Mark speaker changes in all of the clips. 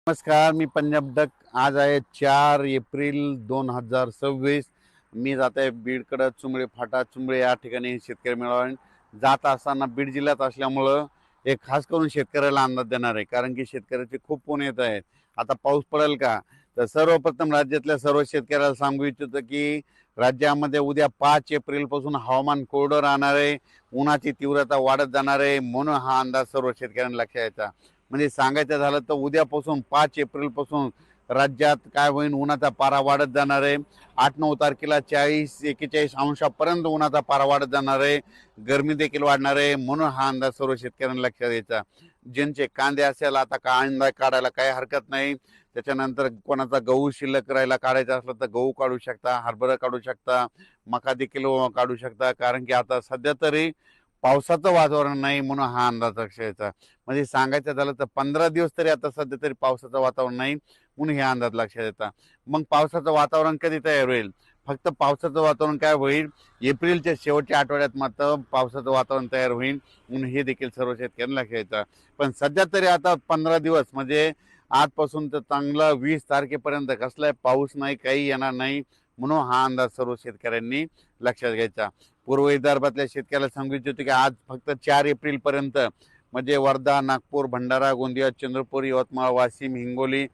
Speaker 1: नमस्कार, मी पंजाब डक. आज आहे 4 एप्रिल 2026. मी जात आहे बीडकडं, चुंबळे फाटा. चुंबळे या ठिकाणी शेतकरी मेळावा जात असताना बीड जिल्ह्यात असल्यामुळं एक खास करून शेतकऱ्याला अंदाज देणार आहे, कारण की शेतकऱ्याचे खूप फोन येत आहेत. आता पाऊस पडेल का? तर सर्वप्रथम राज्यातल्या सर्व शेतकऱ्याला सांगू इच्छितो की राज्यामध्ये उद्या 5 एप्रिल पासून हवामान कोरडं राहणार आहे. उन्हाची तीव्रता वाढत जाणार आहे, म्हणून हा अंदाज सर्व शेतकऱ्यांना लक्षात यायचा. म्हणजे सांगायचं झालं तर उद्यापासून 5 एप्रिल पासून राज्यात काय होईल, उन्हाचा पारा वाढत जाणार आहे. 8-9 तारखेला 40-41 अंशापर्यंत उन्हाचा पारा वाढत जाणार आहे. गरमी देखील वाढणार आहे, म्हणून हा अंदाज सर्व शेतकऱ्यांना लक्षात द्यायचा. ज्यांचे कांदे असेल, आता कांदा काढायला काही हरकत नाही. त्याच्यानंतर कोणाचा गहू शिल्लक राहायला काढायचा असला तर गहू काढू शकता, हरभरा काढू शकता, मका देखील काढू शकता. कारण की आता सध्या तरी पावसाचं वातावरण नाही, म्हणून हा अंदाज लक्षात यायचा. म्हणजे सांगायचं झालं तर 15 दिवस तरी आता सध्या तरी पावसाचं वातावरण नाही, म्हणून हे अंदाज लक्षात येतात. मग पावसाचं वातावरण कधी तयार होईल? फक्त पावसाचं वातावरण काय होईल, एप्रिलच्या शेवटच्या आठवड्यात मात्र पावसाचं वातावरण तयार होईल, म्हणून हे देखील सर्व शेतकऱ्यांना लक्षात येतं. पण सध्या तरी आता 15 दिवस म्हणजे आजपासून तर चांगला 20 तारखेपर्यंत कसलाय पाऊस नाही, काही येणार नाही, म्हणून हा अंदाज सर्व शेतकऱ्यांनी लक्षात घ्यायचा. पूर्व विदर्भातल्या शेतकऱ्याला सांगू इच्छितो की आज फक्त 4 एप्रिल पर्यंत म्हणजे वर्धा, नागपूर, भंडारा, गोंदिया, चंद्रपूर, यवतमाळ, वाशिम, हिंगोली,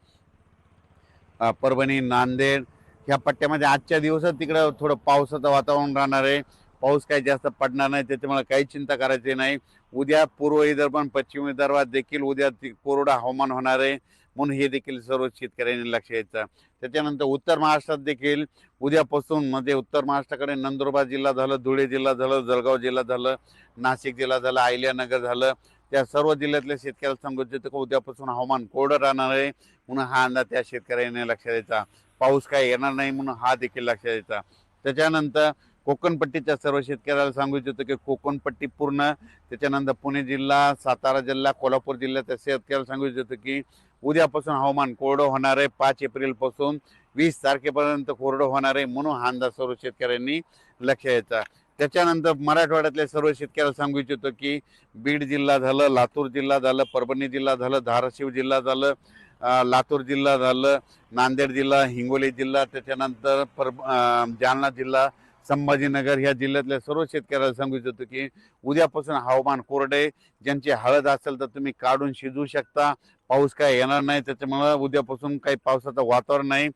Speaker 1: परभणी, नांदेड ह्या पट्ट्यामध्ये आजच्या दिवसात तिकडं थोडं पावसाचं वातावरण राहणार आहे. पाऊस काही जास्त पडणार नाही, त्याच्यामुळे काही चिंता करायची नाही. उद्या पूर्व विदर्भ आणि पश्चिम विदर्भात देखील उद्या कोरडं हवामान होणार आहे, म्हणून हे देखील सर्व शेतकऱ्यांनी लक्ष द्यायचं. त्याच्यानंतर उत्तर महाराष्ट्रात देखील उद्यापासून म्हणजे उत्तर महाराष्ट्राकडे नंदुरबार जिल्हा झालं, धुळे जिल्हा झालं, जळगाव जिल्हा झालं, नाशिक जिल्हा झालं, अहिल्यानगर झालं, त्या सर्व जिल्ह्यातल्या शेतकऱ्याला सांगू इच्छितो की उद्यापासून हवामान कोरडं राहणार आहे, म्हणून हा अंदाज त्या शेतकऱ्यांनी लक्षात द्यायचा. पाऊस काय येणार नाही, म्हणून हा देखील लक्षात द्यायचा. त्याच्यानंतर कोकणपट्टीच्या सर्व शेतकऱ्याला सांगू इच्छितो की कोकणपट्टी पूर्ण, त्याच्यानंतर पुणे जिल्हा, सातारा जिल्हा, कोल्हापूर जिल्ह्याच्या शेतकऱ्याला सांगू इच्छितो की उद्यापासून हवामान कोरडं होणार आहे. 5 एप्रिल पासून 20 तारखेपर्यंत कोरडं होणार आहे, म्हणून हा अंदाज सर्व शेतकऱ्यांनी लक्ष द्यायचा. त्याच्यानंतर मराठवाड्यातल्या सर्व शेतकऱ्याला सांगू इच्छितो की बीड जिल्हा झालं, लातूर जिल्हा झालं, परभणी जिल्हा झालं, धाराशिव जिल्हा झालं, लातूर जिल्हा झालं, नांदेड जिल्हा, हिंगोली जिल्हा, त्याच्यानंतर जालना जिल्हा, संभाजीनगर ह्या जिल्ह्यातल्या सर्व शेतकऱ्याला सांगू इच्छितो की उद्यापासून हवामान कोरडे. ज्यांची हळद असेल तर तुम्ही काढून शिजवू शकता. पाऊस काय येणार नाही, त्याच्यामुळे उद्यापासून काही पावसाचं वातावरण नाही.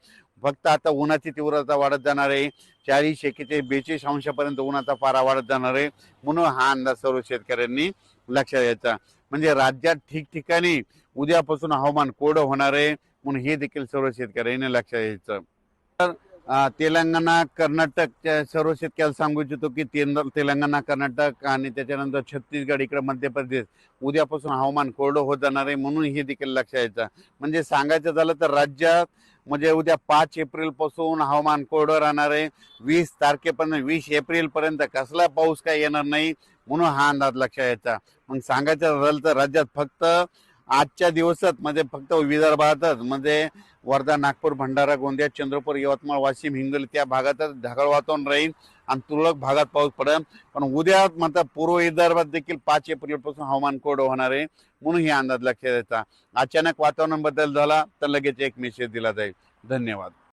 Speaker 1: फक्त आता उन्हाची तीव्रता वाढत जाणार आहे. 40-41-42 अंशापर्यंत उन्हाचा पारा वाढत जाणार आहे, म्हणून हा अंदाज सर्व शेतकऱ्यांनी लक्षात घ्यायचा. म्हणजे राज्यात ठिकठिकाणी उद्यापासून हवामान कोरडं होणार आहे, म्हणून हे देखील सर्व शेतकऱ्यांनी लक्षात घ्यायचं. तर तेलंगणा, कर्नाटकच्या सर्व शेतकऱ्याला सांगू इच्छितो की तेलंगणा, कर्नाटक आणि त्याच्यानंतर छत्तीसगड, इकडे मध्य प्रदेश उद्यापासून हवामान कोरडं होत जाणार आहे, म्हणून हे देखील लक्षात यायचं. म्हणजे सांगायचं झालं तर राज्यात म्हणजे उद्या 5 एप्रिल पासून हवामान कोरडं राहणार आहे. 20 तारखेपर्यंत 20 एप्रिल पर्यंत कसला पाऊस काय येणार नाही, म्हणून हा अंदाज लक्षात यायचा. मग सांगायचं झालं तर राज्यात फक्त आजच्या दिवसात म्हणजे फक्त विदर्भातच म्हणजे वर्धा, नागपूर, भंडारा, गोंदिया, चंद्रपूर, यवतमाळ, वाशिम, हिंगोली त्या भागातच ढगाळ वातावरण राहील आणि तुरळक भागात पाऊस पडेल. पण उद्या मात्र पूर्व विदर्भात देखील 5 एप्रिल पासून हवामान कोरडं होणार आहे, म्हणून ही अंदाज लक्षात द्यायचा. अचानक वातावरण बदल झाला तर लगेच एक मेसेज दिला जाईल. धन्यवाद.